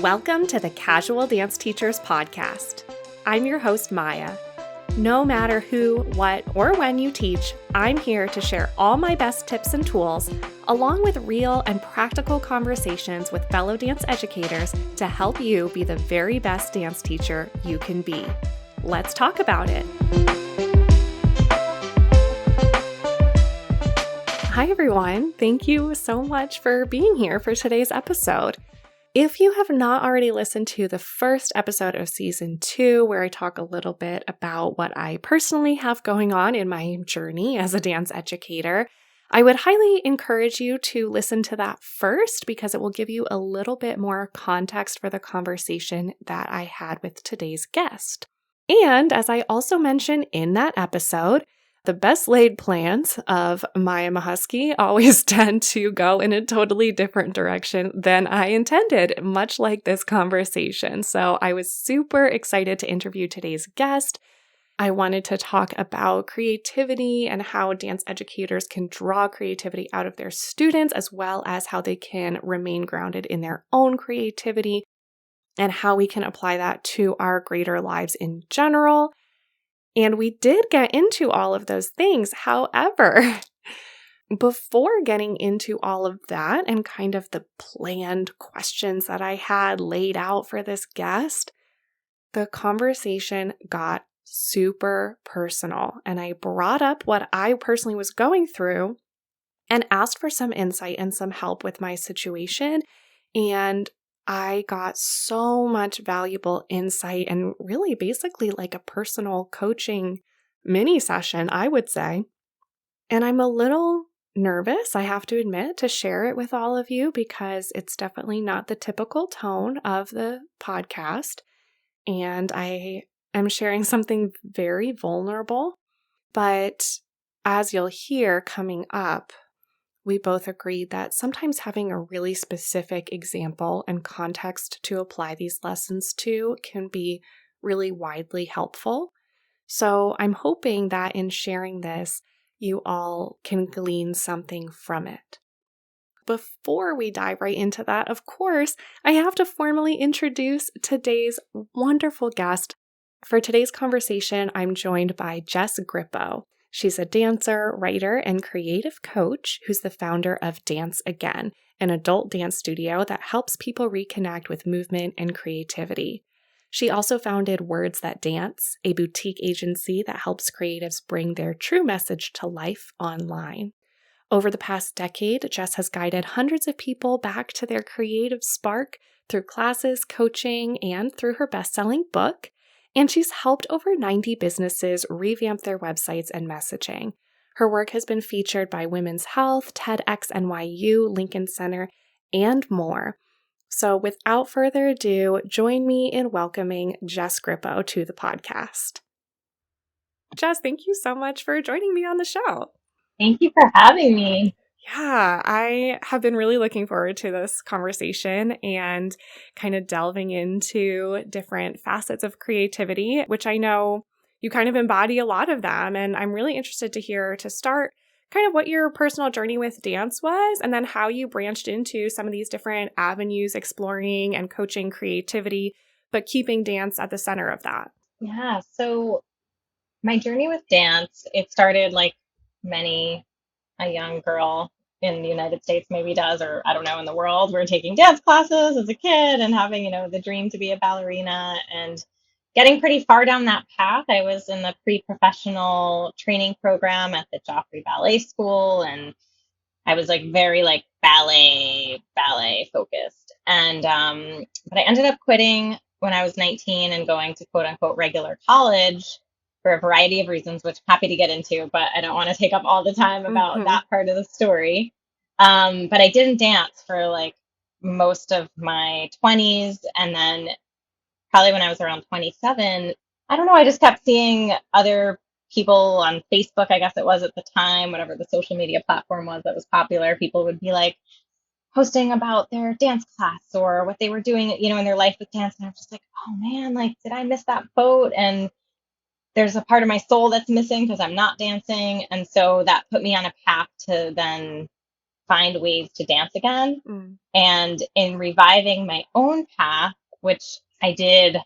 Welcome to the Casual Dance Teachers Podcast. I'm your host, Maya. No matter who, what, or when you teach, I'm here to share all my best tips and tools, along with real and practical conversations with fellow dance educators to help you be the very best dance teacher you can be. Let's talk about it. Hi, everyone. Thank you so much for being here for today's episode. If you have not already listened to the first episode of season 2, where I talk a little bit about what I personally have going on in my journey as a dance educator, I would highly encourage you to listen to that first because it will give you a little bit more context for the conversation that I had with today's guest. And as I also mentioned in that episode, the best laid plans of Maya Mahusky always tend to go in a totally different direction than I intended, much like this conversation. So I was super excited to interview today's guest. I wanted to talk about creativity and how dance educators can draw creativity out of their students, as well as how they can remain grounded in their own creativity and how we can apply that to our greater lives in general. And we did get into all of those things. However, before getting into all of that and kind of the planned questions that I had laid out for this guest, the conversation got super personal. And I brought up what I personally was going through and asked for some insight and some help with my situation. And I got so much valuable insight and really basically like a personal coaching mini session, I would say. And I'm a little nervous, I have to admit, to share it with all of you because it's definitely not the typical tone of the podcast. And I am sharing something very vulnerable. But as you'll hear coming up, we both agreed that sometimes having a really specific example and context to apply these lessons to can be really widely helpful. So I'm hoping that in sharing this, you all can glean something from it. Before we dive right into that, of course, I have to formally introduce today's wonderful guest. For today's conversation, I'm joined by Jess Grippo. She's a dancer, writer, and creative coach who's the founder of Dance Again, an adult dance studio that helps people reconnect with movement and creativity. She also founded Words That Dance, a boutique agency that helps creatives bring their true message to life online. Over the past decade, Jess has guided hundreds of people back to their creative spark through classes, coaching, and through her best-selling book. And she's helped over 90 businesses revamp their websites and messaging. Her work has been featured by Women's Health, TEDx NYU, Lincoln Center, and more. So without further ado, join me in welcoming Jess Grippo to the podcast. Jess, thank you so much for joining me on the show. Thank you for having me. Yeah, I have been really looking forward to this conversation and kind of delving into different facets of creativity, which I know you kind of embody a lot of them. And I'm really interested to hear, to start, kind of what your personal journey with dance was, and then how you branched into some of these different avenues, exploring and coaching creativity, but keeping dance at the center of that. Yeah, so my journey with dance, it started like many a young girl in the United States maybe does, or I don't know, in the world. We're taking dance classes as a kid and having, the dream to be a ballerina and getting pretty far down that path. I was in the pre-professional training program at the Joffrey Ballet School, and I was like very like ballet focused. And but I ended up quitting when I was 19 and going to quote unquote regular college for a variety of reasons, which I'm happy to get into, but I don't want to take up all the time about that part of the story. But I didn't dance for like most of my 20s. And then probably when I was around 27, I don't know, I just kept seeing other people on Facebook, I guess it was at the time, whatever the social media platform was that was popular. People would be like posting about their dance class or what they were doing, in their life with dance. And I'm just like, oh man, like, did I miss that boat? And there's a part of my soul that's missing because I'm not dancing. And so that put me on a path to then find ways to dance again. Mm. And in reviving my own path, which I did,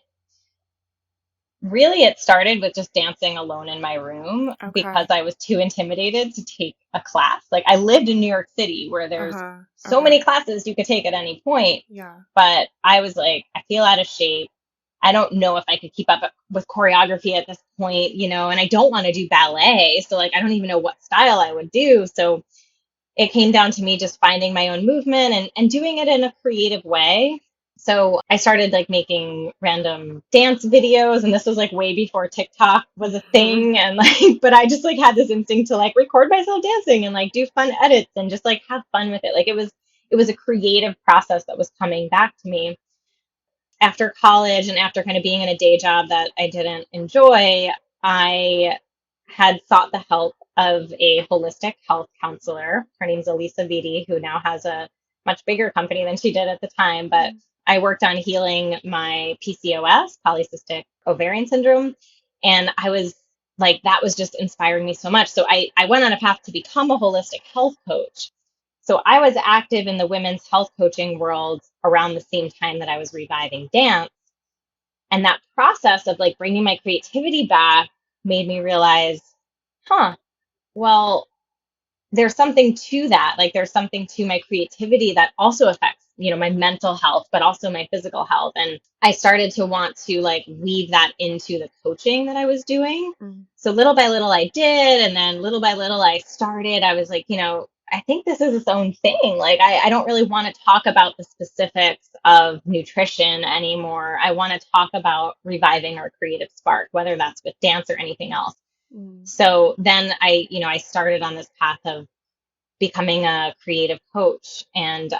really, it started with just dancing alone in my room because Okay. I was too intimidated to take a class. Like I lived in New York City where there's Uh-huh. so Okay. many classes you could take at any point. Yeah. But I was like, I feel out of shape. I don't know if I could keep up with choreography at this point, and I don't want to do ballet. So like I don't even know what style I would do. So it came down to me just finding my own movement and doing it in a creative way. So I started like making random dance videos, and this was like way before TikTok was a thing. And like, but I just like had this instinct to like record myself dancing and like do fun edits and just like have fun with it. Like it was a creative process that was coming back to me after college and after kind of being in a day job that I didn't enjoy. I had sought the help of a holistic health counselor. Her name's Elisa Vitti, who now has a much bigger company than she did at the time. But I worked on healing my PCOS, polycystic ovarian syndrome. And I was like, that was just inspiring me so much. So I went on a path to become a holistic health coach. So I was active in the women's health coaching world around the same time that I was reviving dance. And that process of like bringing my creativity back made me realize, huh, well, there's something to that. Like there's something to my creativity that also affects, my mental health, but also my physical health. And I started to want to like weave that into the coaching that I was doing. Mm. So little by little I did. And then little by little I started. I was like, I think this is its own thing. Like I don't really want to talk about the specifics of nutrition anymore. I want to talk about reviving our creative spark, whether that's with dance or anything else. Mm. So then I started on this path of becoming a creative coach. And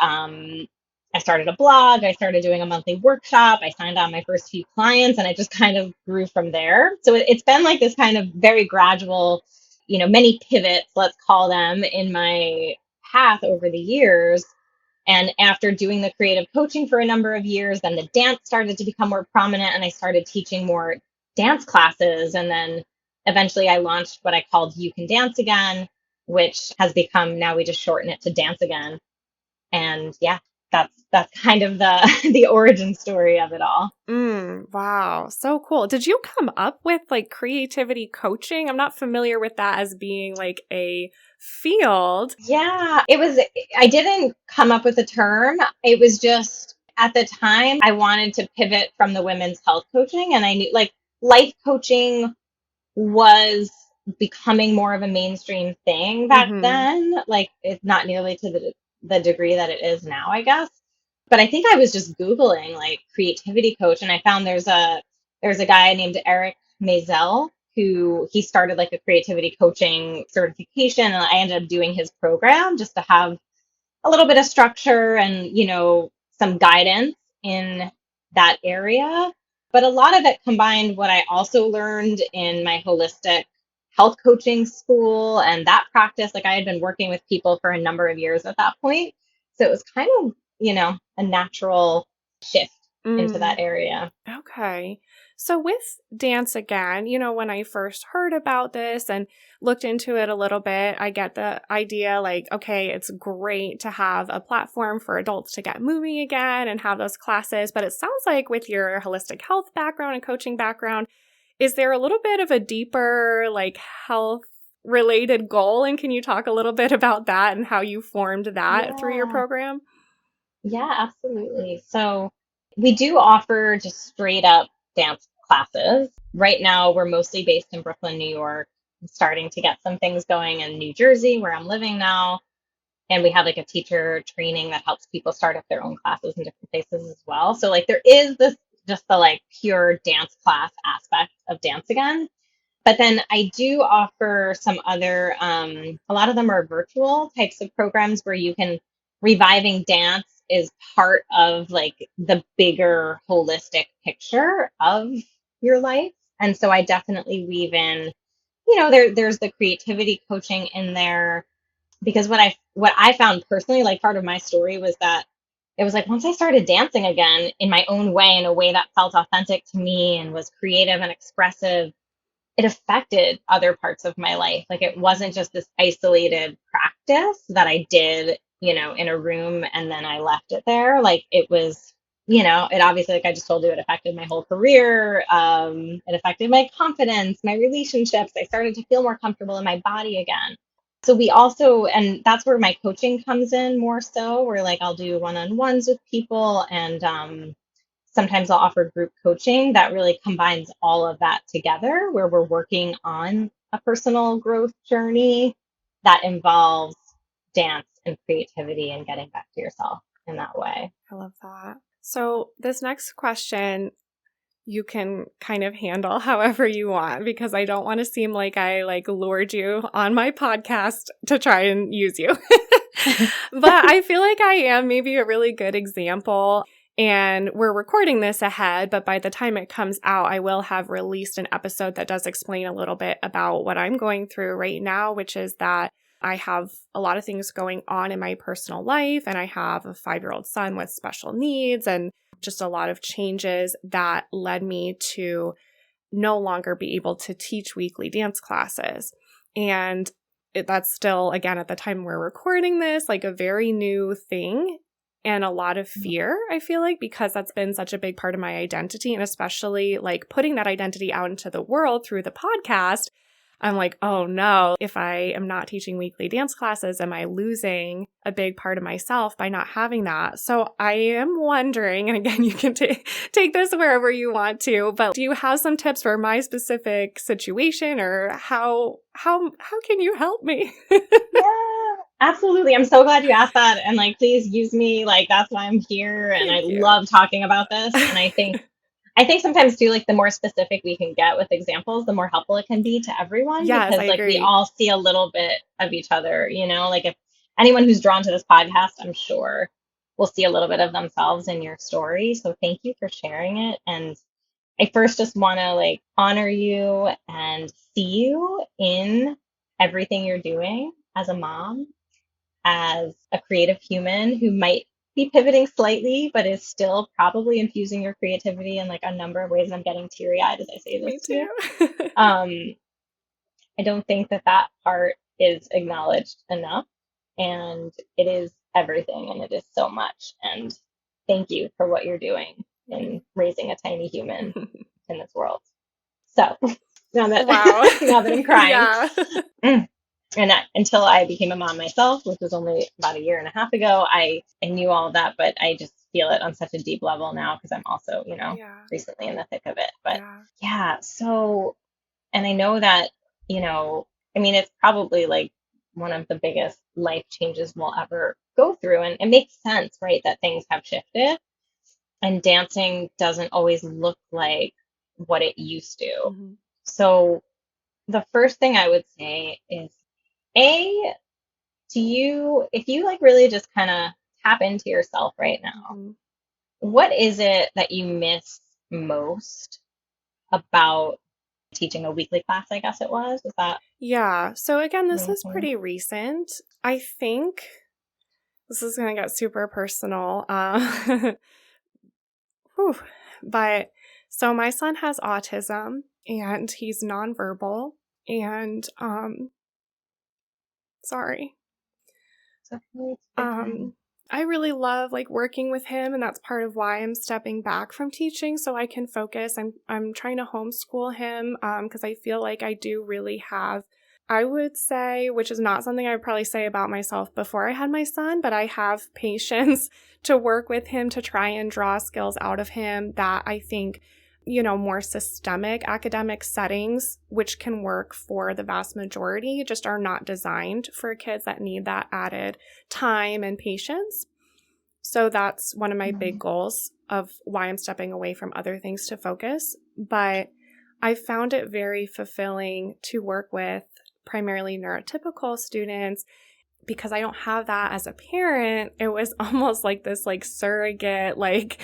I started a blog. I started doing a monthly workshop. I signed on my first few clients, and it just kind of grew from there. So it's been like this kind of very gradual, many pivots, let's call them, in my path over the years. And after doing the creative coaching for a number of years, then the dance started to become more prominent, and I started teaching more dance classes. And then eventually I launched what I called You Can Dance Again, which has become, now we just shorten it to Dance Again. And yeah, that's kind of the the origin story of it all. Wow. So cool. Did you come up with like creativity coaching? I'm not familiar with that as being like a field. Yeah, I didn't come up with a term. It was just at the time I wanted to pivot from the women's health coaching, and I knew like life coaching was becoming more of a mainstream thing back Mm-hmm. then. Like it's not nearly to the degree that it is now, I guess. But I think I was just Googling like creativity coach, and I found there's a guy named Eric Mazel who he started like a creativity coaching certification, and I ended up doing his program just to have a little bit of structure and, some guidance in that area. But a lot of it combined what I also learned in my holistic health coaching school and that practice. Like I had been working with people for a number of years at that point. So it was kind of, a natural shift into that Mm. area. Okay. So with Dance Again, when I first heard about this and looked into it a little bit, I get the idea like, okay, it's great to have a platform for adults to get moving again and have those classes. But it sounds like with your holistic health background and coaching background, is there a little bit of a deeper like health related goal? And can you talk a little bit about that and how you formed that through your Yeah. program? Yeah, absolutely. So we do offer just straight up dance classes. Right now, we're mostly based in Brooklyn, New York. I'm starting to get some things going in New Jersey, where I'm living now. And we have like a teacher training that helps people start up their own classes in different places as well. So like there is this just the like pure dance class aspect of Dance Again. But then I do offer some other, a lot of them are virtual types of programs where you can, reviving dance is part of like the bigger holistic picture of your life. And so I definitely weave in, there's the creativity coaching in there because what I found personally, like part of my story was that it was like once I started dancing again in my own way, in a way that felt authentic to me and was creative and expressive, it affected other parts of my life. Like it wasn't just this isolated practice that I did in a room and then I left it there. Like it was, it obviously, like I just told you, it affected my whole career. It affected my confidence, my relationships. I started to feel more comfortable in my body again. So we also, and that's where my coaching comes in more so, where like I'll do one-on-ones with people and sometimes I'll offer group coaching that really combines all of that together, where we're working on a personal growth journey that involves dance and creativity and getting back to yourself in that way. I love that. So this next question you can kind of handle however you want, because I don't want to seem like I lured you on my podcast to try and use you. But I feel like I am maybe a really good example. And we're recording this ahead, but by the time it comes out, I will have released an episode that does explain a little bit about what I'm going through right now, which is that I have a lot of things going on in my personal life, and I have a 5-year-old son with special needs and just a lot of changes that led me to no longer be able to teach weekly dance classes. And that's still, again, at the time we're recording this, like a very new thing and a lot of fear, I feel like, because that's been such a big part of my identity. And especially like putting that identity out into the world through the podcast, I'm like, oh no, if I am not teaching weekly dance classes, am I losing a big part of myself by not having that? So I am wondering, and again, you can take this wherever you want to, but do you have some tips for my specific situation, or how can you help me? Yeah, absolutely. I'm so glad you asked that. And like, please use me. Like, that's why I'm here. And I Thank you. love talking about this. And I think sometimes too, like the more specific we can get with examples, the more helpful it can be to everyone, Yes, because I like we agree. all see a little bit of each other, like if anyone who's drawn to this podcast, I'm sure will see a little bit of themselves in your story. So thank you for sharing it. And I first just want to like honor you and see you in everything you're doing as a mom, as a creative human who might be pivoting slightly, but is still probably infusing your creativity in like a number of ways. And I'm getting teary eyed as I say Me this to you. too. Um, I don't think that part is acknowledged enough, and it is everything, and it is so much. And thank you for what you're doing in raising a tiny human in this world. So now that Wow. now that I'm crying. Yeah. And until I became a mom myself, which was only about a year and a half ago, I knew all of that, but I just feel it on such a deep level now because I'm also, Yeah. recently in the thick of it. But Yeah. yeah, so, and I know that, I mean, it's probably like one of the biggest life changes we'll ever go through. And it makes sense, right, that things have shifted and dancing doesn't always look like what it used to. Mhm. So the first thing I would say is, A, if you like really just kind of tap into yourself right now, Mhm. what is it that you miss most about teaching a weekly class, I guess it was? Is that Yeah. So again, what this you're is saying? pretty recent. I think this is going to get super personal. Whew. But so my son has autism and he's nonverbal, and sorry. So it's okay. Um I really love like working with him, and that's part of why I'm stepping back from teaching so I can focus. I'm trying to homeschool him because I feel like I do really have, I would say, which is not something I would probably say about myself before I had my son, but I have patience to work with him to try and draw skills out of him that I think, more systemic academic settings, which can work for the vast majority, just are not designed for kids that need that added time and patience. So that's one of my big Mhm. goals of why I'm stepping away from other things to focus. But I found it very fulfilling to work with primarily neurotypical students because I don't have that as a parent. It was almost like this like surrogate, like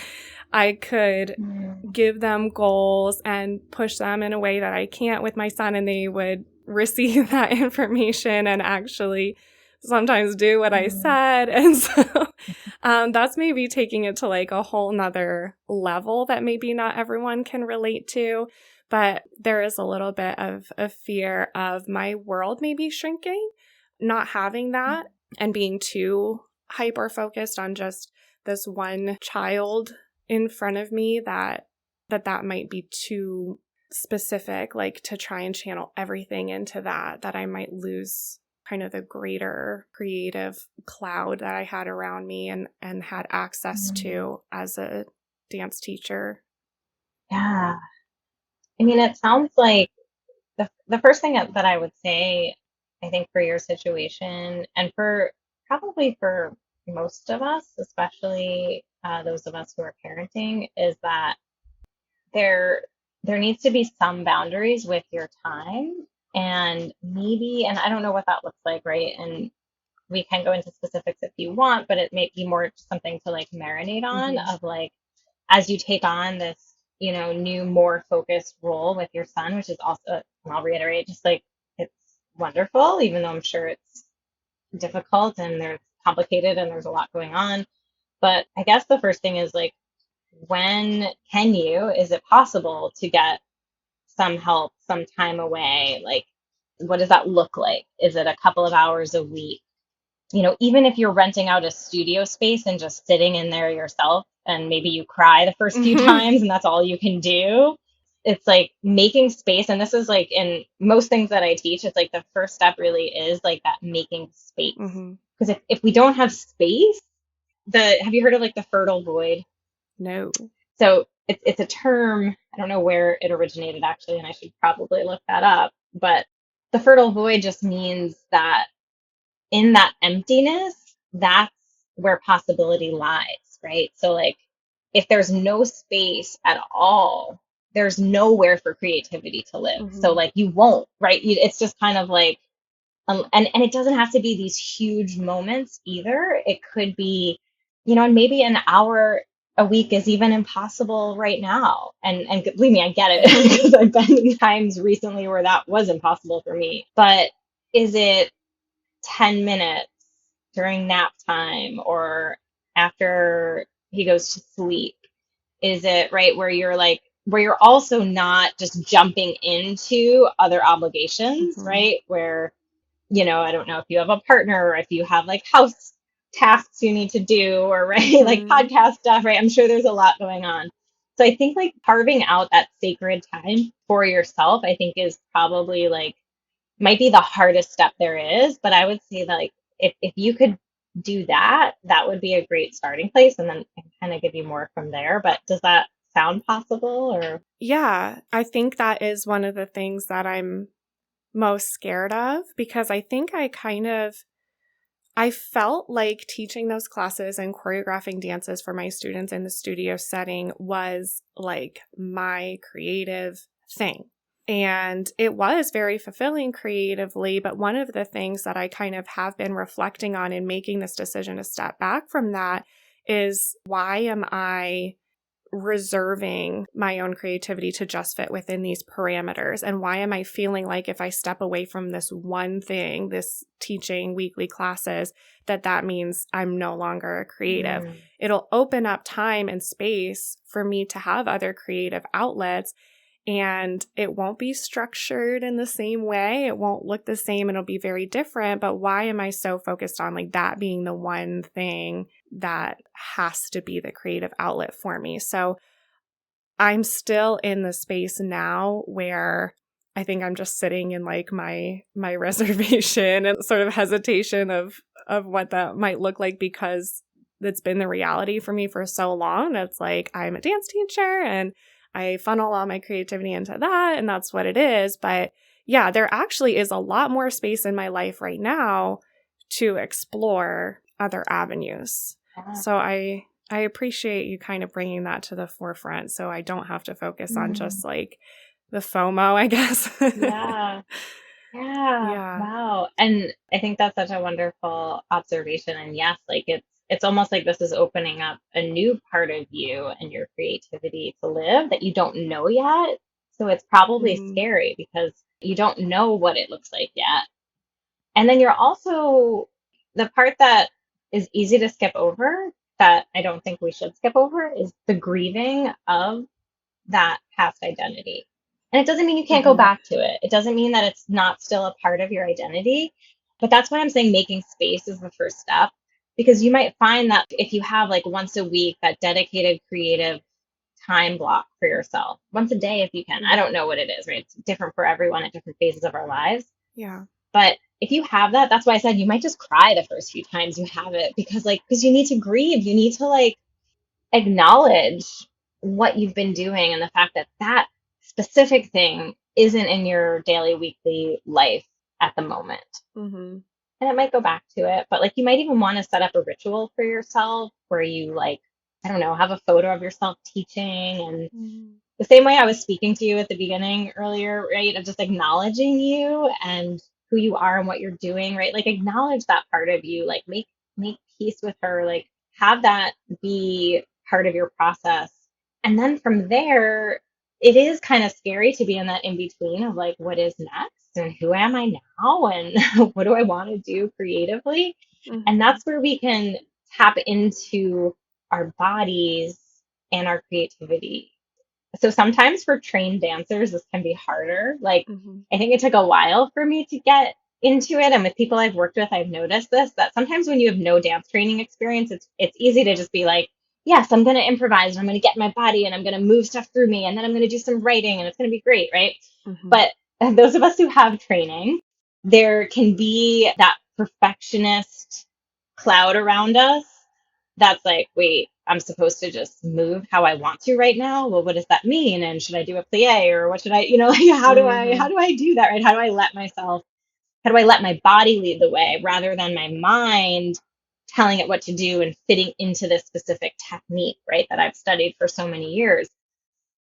I could Mm. give them goals and push them in a way that I can't with my son, and they would receive that information and actually sometimes do what I Mm. said. And so that's maybe taking it to like a whole nother level that maybe not everyone can relate to. But there is a little bit of a fear of my world maybe shrinking, not having that and being too hyper focused on just this one child in front of me that might be too specific, like to try and channel everything into that I might lose kind of the greater creative cloud that I had around me and had access to as a dance teacher. Yeah. I mean, it sounds like the first thing that I would say, I think for your situation and for probably for most of us, especially those of us who are parenting, is that there there needs to be some boundaries with your time and maybe, and I don't know what that looks like, right? And we can go into specifics if you want, but it may be more something to like marinate on of like as you take on this, new, more focused role with your son, which is also, and I'll reiterate, just like it's wonderful, even though I'm sure it's difficult and there's complicated and there's a lot going on. But I guess the first thing is like, is it possible to get some help, some time away? Like, what does that look like? Is it a couple of hours a week? Even if you're renting out a studio space and just sitting in there yourself, and maybe you cry the first few times and that's all you can do, it's like making space. And this is like in most things that I teach, it's like the first step really is like that making space. Because if we don't have space, have you heard of like the fertile void? No. So it's a term, I don't know where it originated actually, and I should probably look that up, but the fertile void just means that in that emptiness, that's where possibility lies, right? So, like, if there's no space at all, there's nowhere for creativity to live. So, like, you won't, right? It's just kind of like, and it doesn't have to be these huge moments either. It could be, and maybe an hour a week is even impossible right now. And believe me, I get it because I've been in times recently where that was impossible for me. But is it 10 minutes during nap time or after he goes to sleep? Is it right where you're also not just jumping into other obligations, right? Where, I don't know if you have a partner or if you have like house tasks you need to do or right, like podcast stuff, right? I'm sure there's a lot going on. So I think like carving out that sacred time for yourself, I think is probably like might be the hardest step there is, but I would say that like if you could do that, that would be a great starting place and then I can kind of give you more from there. But does that sound possible or? Yeah, I think that is one of the things that I'm most scared of because I think I felt like teaching those classes and choreographing dances for my students in the studio setting was like my creative thing. And it was very fulfilling creatively, but one of the things that I kind of have been reflecting on in making this decision to step back from that is why am I reserving my own creativity to just fit within these parameters? And why am I feeling like if I step away from this one thing, this teaching weekly classes, that means I'm no longer a creative? It'll open up time and space for me to have other creative outlets. And it won't be structured in the same way. It won't look the same. It'll be very different. But why am I so focused on like that being the one thing that has to be the creative outlet for me? So I'm still in the space now where I think I'm just sitting in like my reservation and sort of hesitation of what that might look like because that's been the reality for me for so long. It's like I'm a dance teacher and I funnel all my creativity into that, and that's what it is. But yeah, there actually is a lot more space in my life right now to explore other avenues. So I appreciate you kind of bringing that to the forefront so I don't have to focus on just like the FOMO, I guess. Yeah. Wow. And I think that's such a wonderful observation. And yes, like it's almost like this is opening up a new part of you and your creativity to live that you don't know yet. So it's probably scary because you don't know what it looks like yet. And then you're also the part that is easy to skip over that I don't think we should skip over is the grieving of that past identity. And it doesn't mean you can't go back to it. It doesn't mean that it's not still a part of your identity. But that's what I'm saying. Making space is the first step. Because you might find that if you have like once a week that dedicated creative time block for yourself, once a day if you can. I don't know what it is, right? It's different for everyone at different phases of our lives. Yeah. But if you have that, that's why I said you might just cry the first few times you have it because you need to grieve. You need to like acknowledge what you've been doing and the fact that that specific thing isn't in your daily, weekly life at the moment. Mm-hmm. And it might go back to it, but like you might even want to set up a ritual for yourself where you like, I don't know, have a photo of yourself teaching and Mm-hmm. the same way I was speaking to you at the beginning earlier, right? Of just acknowledging you and who you are and what you're doing, right? Like acknowledge that part of you, like make peace with her, like have that be part of your process. And then from there, it is kind of scary to be in that in between of like what is next and who am I now and what do I want to do creatively? And Mm-hmm. that's where we can tap into our bodies and our creativity. So sometimes for trained dancers, this can be harder. Like, Mm-hmm. I think it took a while for me to get into it. And with people I've worked with, I've noticed this that sometimes when you have no dance training experience, it's easy to just be like, yes, I'm going to improvise and I'm going to get my body and I'm going to move stuff through me and then I'm going to do some writing and it's going to be great, right? Mm-hmm. But those of us who have training, there can be that perfectionist cloud around us that's like, wait, I'm supposed to just move how I want to right now. Well, what does that mean? And should I do a plie or what should I, like Mm-hmm. how do I do that, right? How do I let my body lead the way rather than my mind telling it what to do and fitting into this specific technique, right? That I've studied for so many years.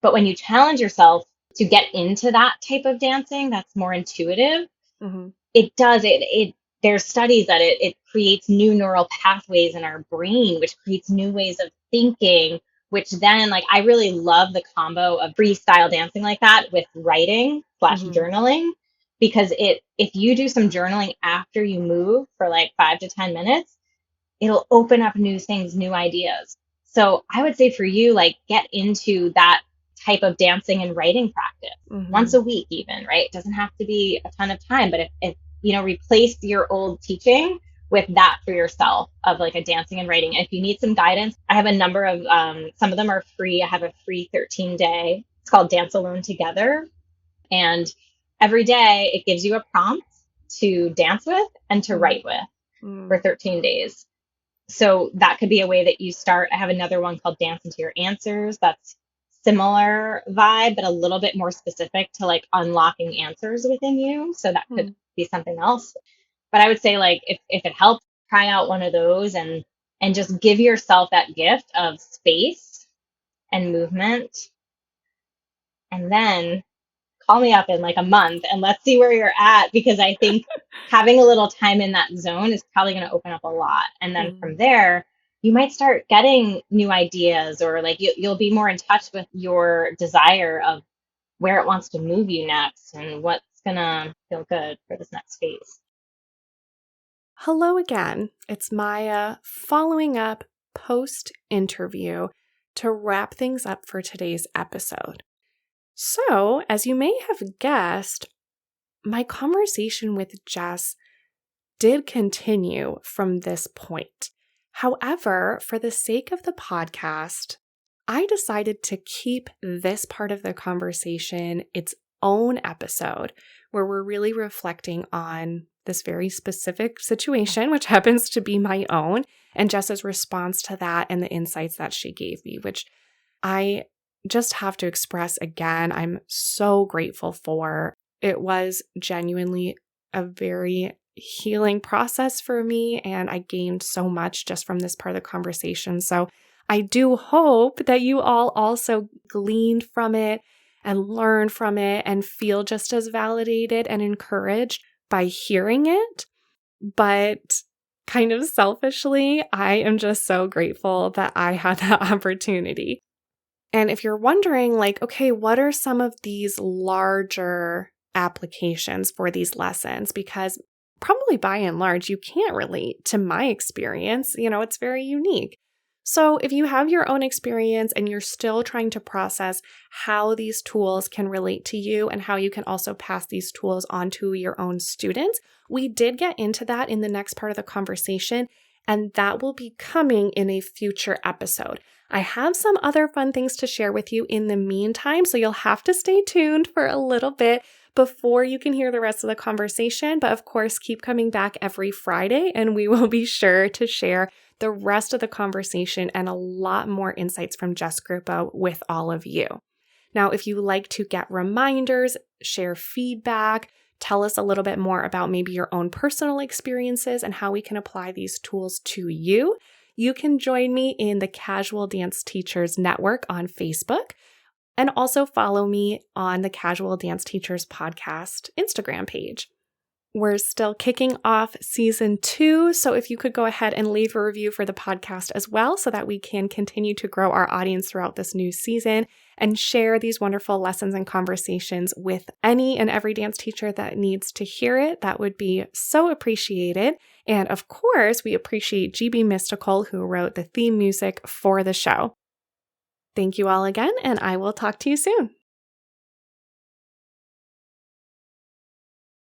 But when you challenge yourself to get into that type of dancing that's more intuitive, Mm-hmm. it does it there's studies that it creates new neural pathways in our brain, which creates new ways of thinking, which then like I really love the combo of freestyle dancing like that with writing slash Mm-hmm. journaling, because it if you do some journaling after you move for like 5 to 10 minutes, it'll open up new things, new ideas. So I would say for you, like get into that type of dancing and writing practice once Mm-hmm. a week, even, right? It doesn't have to be a ton of time, but if replace your old teaching with that for yourself of like a dancing and writing. And if you need some guidance, I have a number of, some of them are free. I have a free 13-day, it's called Dance Alone Together. And every day it gives you a prompt to dance with and to write with for 13 days. So that could be a way that you start. I have another one called Dance into Your Answers. That's similar vibe, but a little bit more specific to like unlocking answers within you. So that could Mm-hmm. be something else. But I would say like if it helps, try out one of those and just give yourself that gift of space and movement. And then call me up in like a month and let's see where you're at, because I think having a little time in that zone is probably going to open up a lot. And then from there, you might start getting new ideas, or like you'll be more in touch with your desire of where it wants to move you next and what's going to feel good for this next phase. Hello again. It's Maya following up post interview to wrap things up for today's episode. So, as you may have guessed, my conversation with Jess did continue from this point. However, for the sake of the podcast, I decided to keep this part of the conversation its own episode where we're really reflecting on this very specific situation, which happens to be my own, and Jess's response to that and the insights that she gave me, which I just have to express again, I'm so grateful for. It was genuinely a very healing process for me, and I gained so much just from this part of the conversation. So I do hope that you all also gleaned from it and learn from it and feel just as validated and encouraged by hearing it. But kind of selfishly, I am just so grateful that I had that opportunity. And if you're wondering, like, okay, what are some of these larger applications for these lessons? Because probably by and large, you can't relate to my experience. It's very unique. So if you have your own experience and you're still trying to process how these tools can relate to you and how you can also pass these tools on to your own students, we did get into that in the next part of the conversation. and that will be coming in a future episode. I have some other fun things to share with you in the meantime, so you'll have to stay tuned for a little bit before you can hear the rest of the conversation. But of course, keep coming back every Friday, and we will be sure to share the rest of the conversation and a lot more insights from Jess Grippo with all of you. Now, if you like to get reminders, share feedback, tell us a little bit more about maybe your own personal experiences and how we can apply these tools to you, you can join me in the Casual Dance Teachers Network on Facebook, and also follow me on the Casual Dance Teachers Podcast Instagram page. We're still kicking off season 2, so if you could go ahead and leave a review for the podcast as well so that we can continue to grow our audience throughout this new season and share these wonderful lessons and conversations with any and every dance teacher that needs to hear it, that would be so appreciated. And of course, we appreciate GB Mystical, who wrote the theme music for the show. Thank you all again, and I will talk to you soon.